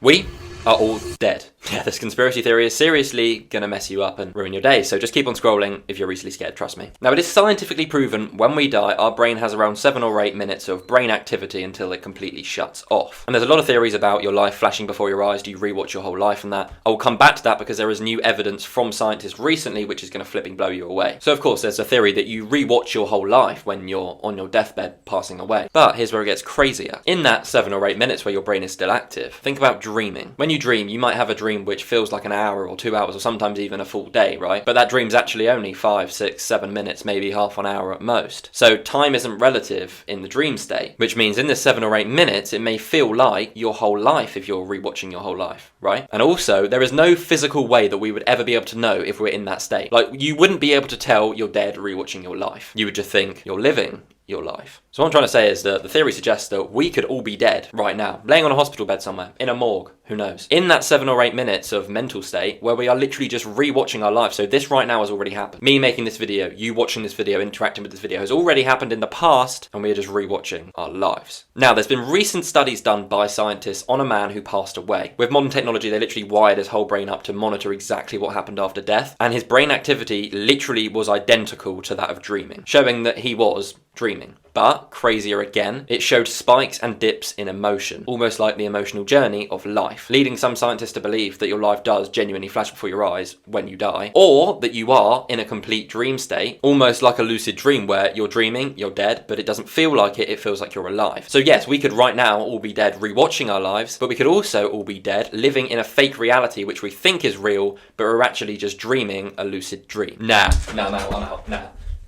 We are all dead. Yeah, this conspiracy theory is seriously gonna mess you up and ruin your day, so just keep on scrolling if you're easily scared, trust me. Now, it is scientifically proven when we die, our brain has around 7 or 8 minutes of brain activity until it completely shuts off. And there's a lot of theories about your life flashing before your eyes. Do you rewatch your whole life and that? I will come back to that because there is new evidence from scientists recently which is gonna flipping blow you away. So of course, there's a theory that you rewatch your whole life when you're on your deathbed passing away. But here's where it gets crazier. In that 7 or 8 minutes where your brain is still active, think about dreaming. When you dream, you might have a dream which feels like an hour or 2 hours or sometimes even a full day, right? But that dream's actually only 5, 6, 7 minutes, maybe half an hour at most. So time isn't relative in the dream state, which means in this 7 or 8 minutes, it may feel like your whole life if you're rewatching your whole life, right? And also, there is no physical way that we would ever be able to know if we're in that state. Like, you wouldn't be able to tell you're dead rewatching your life. You would just think you're living your life. So what I'm trying to say is that the theory suggests that we could all be dead right now, laying on a hospital bed somewhere, in a morgue, who knows? In that 7 or 8 minutes of mental state where we are literally just rewatching our life. So this right now has already happened. Me making this video, you watching this video, interacting with this video has already happened in the past, and we are just rewatching our lives. Now, there's been recent studies done by scientists on a man who passed away. With modern technology, they literally wired his whole brain up to monitor exactly what happened after death, and his brain activity literally was identical to that of dreaming, showing that he was dreaming. But, crazier again, it showed spikes and dips in emotion, almost like the emotional journey of life, leading some scientists to believe that your life does genuinely flash before your eyes when you die, or that you are in a complete dream state, almost like a lucid dream where you're dreaming, you're dead, but it doesn't feel like it, it feels like you're alive. So yes, we could right now all be dead rewatching our lives, but we could also all be dead living in a fake reality which we think is real, but we're actually just dreaming a lucid dream. Nah, I'm out.